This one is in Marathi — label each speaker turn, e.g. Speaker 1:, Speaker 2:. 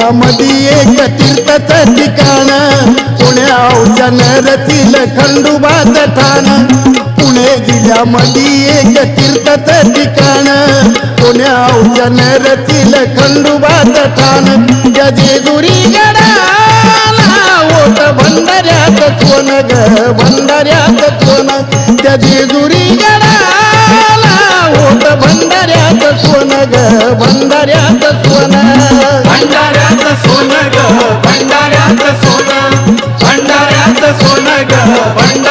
Speaker 1: जिल्ह्यामध्ये एक तीर्थाचं ठिकाण पुण्याच्या नरतील खंडोबाचं ठाण पुणे जिल्ह्यामध्ये एक तीर्थाचं ठिकाण पुण्याच्या नरतील खंडोबाचं ठाण त्या जेजुरी गडाला ओट भंडाऱ्यात सोन ग भंडाऱ्यात सोन त्या जेजुरी गडाला ओट भंडाऱ्यात सोन ग भंडाऱ्यात सोन
Speaker 2: भंडाऱ्यात सोन ग भंडाऱ्यात सोन भंडाऱ्यात सोन ग